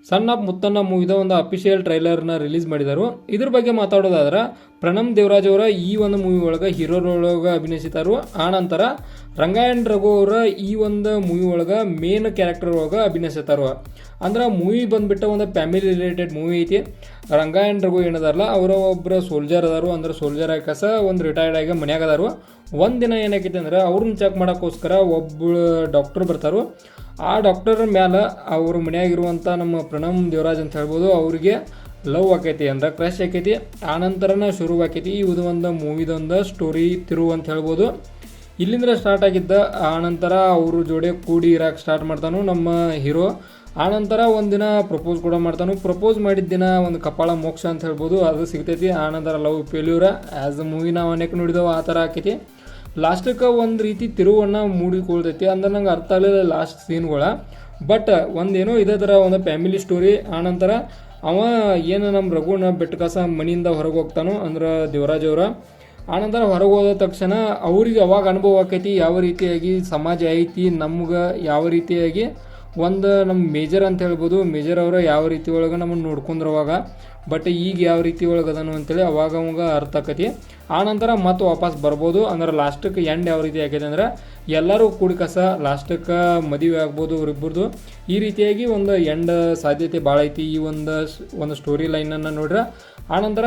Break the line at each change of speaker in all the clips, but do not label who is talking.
ಸಣ್ಣ ಮುತ್ತಣ್ಣ ಮೂವಿದ ಒಂದು official ಟ್ರೈಲರ್ನ release ಮಾಡಿದರು. ಇದ್ರ ಬಗ್ಗೆ ಮಾತಾಡೋದಾದ್ರೆ ಪ್ರಣಮ್ ದೇವರಾಜ್ ಅವರ ಈ ಒಂದು ಮೂವಿ ಒಳಗೆ ಹೀರೋ ರೋಲ್ ಒಳಗೆ ಅಭಿನಯಿಸಿದರು. ಆನಂತರ ರಂಗಾಯಣ್ ರಘು ಅವರ ಈ ಒಂದು ಮೂವಿ ಒಳಗೆ ಮೇನ್ ಕ್ಯಾರೆಕ್ಟರ್ ಒಳಗೆ ಅಭಿನಯಿಸಿದರು. ಅಂದ್ರೆ ಮೂವಿ ಬಂದ್ಬಿಟ್ಟು ಒಂದು ಫ್ಯಾಮಿಲಿ ರಿಲೇಟೆಡ್ ಮೂವಿ ಐತಿ. ರಂಗಾಯಣ್ ರಘು ಏನದಾರಲ್ಲ ಅವರ ಒಬ್ಬರು ಸೋಲ್ಜರ್ ಅದಾರು. ಅಂದ್ರೆ ಸೋಲ್ಜರ್ ಆಗಿ ಒಂದು ರಿಟೈರ್ಡ್ ಆಗಿ ಮನ್ಯಾಗ ಅದಾರು. ಒಂದಿನ ಏನಾಕೈತಿ ಅಂದ್ರೆ ಅವ್ರನ್ನ ಚೆಕ್ ಮಾಡೋಕ್ಕೋಸ್ಕರ ಒಬ್ಬಳು ಡಾಕ್ಟರ್ ಬರ್ತಾರು. ಆ ಡಾಕ್ಟರ್ ಮ್ಯಾಲೆ ಅವ್ರ ಮನೆಯಾಗಿರುವಂಥ ನಮ್ಮ ಪ್ರಣಮ್ ದೇವರಾಜ್ ಅಂತ ಹೇಳ್ಬೋದು ಅವ್ರಿಗೆ ಲವ್ ಆಕೈತಿ, ಅಂದ್ರೆ ಕ್ರಶ್ ಆಕೈತಿ. ಆನಂತರನ ಶುರು ಆಕೈತಿ ಇದು ಒಂದು ಮೂವಿದೊಂದು ಸ್ಟೋರಿ ತಿರುವು ಅಂತ ಹೇಳ್ಬೋದು. ಇಲ್ಲಿಂದ ಸ್ಟಾರ್ಟ್ ಆಗಿದ್ದ. ಆನಂತರ ಅವರು ಜೋಡಿ ಕೂಡಿ ಇರಕ್ಕೆ ಸ್ಟಾರ್ಟ್ ಮಾಡ್ತಾನು ನಮ್ಮ ಹೀರೋ. ಆನಂತರ ಒಂದಿನ ಪ್ರಪೋಸ್ ಕೂಡ ಮಾಡ್ತಾನು. ಪ್ರಪೋಸ್ ಮಾಡಿದ ದಿನ ಒಂದು ಕಪಾಳ ಮೋಕ್ಷ ಅಂತ ಹೇಳ್ಬೋದು ಅದು ಸಿಗ್ತೈತಿ. ಆನಂತರ ಲವ್ ಫೇಲ್ಯೂರ ಆ್ಯಸ್ ಅ ಮೂವಿ ನಾವು ಅನೇಕ ನೋಡಿದೆವು ಆ ಥರ ಆಕೈತಿ. ಲಾಸ್ಟಕ್ಕೆ ಒಂದು ರೀತಿ ತಿರುವನ್ನು ಮೂಡಿಕೊಳ್ತೈತಿ. ಅಂದ್ರೆ ನಂಗೆ ಅರ್ಥ ಆಗಲಿಲ್ಲ ಲಾಸ್ಟ್ ಸೀನ್ಗಳ. ಬಟ್ ಒಂದೇನೋ ಇದೇ ಥರ ಒಂದು ಫ್ಯಾಮಿಲಿ ಸ್ಟೋರಿ. ಆನಂತರ ಅವ ಏನು ನಮ್ಮ ರಘುನ ಬೆಟ್ಟಕಾಸ ಮನೆಯಿಂದ ಹೊರಗೆ ಹೋಗ್ತಾನೋ ಅಂದ್ರೆ ದೇವರಾಜ್ ಅವರ. ಆನಂತರ ಹೊರಗೆ ಹೋದ ತಕ್ಷಣ ಅವ್ರಿಗೆ ಅವಾಗ ಅನುಭವ ಆಕೈತಿ ಯಾವ ರೀತಿಯಾಗಿ ಸಮಾಜ ಐತಿ, ನಮ್ಗೆ ಯಾವ ರೀತಿಯಾಗಿ ಒಂದು ನಮ್ಮ ಮೇಜರ್ ಅಂತ ಹೇಳ್ಬೋದು. ಮೇಜರ್ ಅವರ ಯಾವ ರೀತಿ ಒಳಗೆ ನಮ್ಮನ್ನು ನೋಡ್ಕೊಂಡ್ರವಾಗ. ಬಟ್ ಈಗ ಯಾವ ರೀತಿ ಒಳಗೆ ಅದನ್ನು ಅಂತೇಳಿ ಅವಾಗ ಅವಾಗ ಅರ್ಥ ಆಕತಿ. ಆನಂತರ ಮತ್ತೆ ವಾಪಸ್ ಬರ್ಬೋದು. ಅಂದ್ರೆ ಲಾಸ್ಟಕ್ಕೆ ಎಂಡ್ ಯಾವ ರೀತಿ ಆಕೈತೆ ಅಂದ್ರೆ ಎಲ್ಲರೂ ಕೂಡಿ ಕಸ ಲಾಸ್ಟಕ್ಕೆ ಮದುವೆ ಆಗ್ಬೋದು ಅವರಿಬ್ಬರದು. ಈ ರೀತಿಯಾಗಿ ಒಂದು ಎಂಡ್ ಸಾಧ್ಯತೆ ಭಾಳ ಐತಿ ಈ ಒಂದು ಸ್ಟೋರಿ ಲೈನನ್ನು ನೋಡ್ರೆ. ಆನಂತರ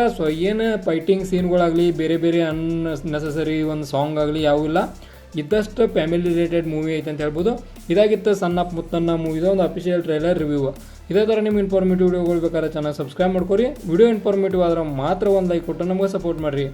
ಏನು ಫೈಟಿಂಗ್ ಸೀನ್ಗಳಾಗಲಿ ಬೇರೆ ಬೇರೆ ಅನ್ನೆಸಸರಿ ಒಂದು ಸಾಂಗ್ ಆಗಲಿ ಯಾವೂ ಇಲ್ಲ. ಇದ್ದಷ್ಟು ಫ್ಯಾಮಿಲಿ ರಿಲೇಟೆಡ್ ಮೂವಿ ಐತೆ ಅಂತ ಹೇಳ್ಬೋದು. ಇದಾಗಿತ್ತು ಸಣ್ಣ ಮುತ್ತಣ್ಣ ಮೂವಿದ ಒಂದು ಅಫಿಷಿಯಲ್ ಟ್ರೈಲರ್ ರಿವ್ಯೂ. ಇದೇ ಥರ ನಿಮ್ಮ ಇನ್ಫಾರ್ಮೇಟಿವ್ ವಿಡಿಯೋಗಳು ಬೇಕಾದ್ರೆ ಚೆನ್ನಾಗಿ ಸಬ್ಸ್ಕ್ರೈಬ್ ಮಾಡ್ಕೊರಿ. ವಿಡಿಯೋ ಇನ್ಫಾರ್ಮೇಟಿವ್ ಆದ್ರೆ ಮಾತ್ರ ಒಂದು ಲೈಕ್ ಕೊಟ್ಟು ನಮಗೆ ಸಪೋರ್ಟ್ ಮಾಡಿರಿ.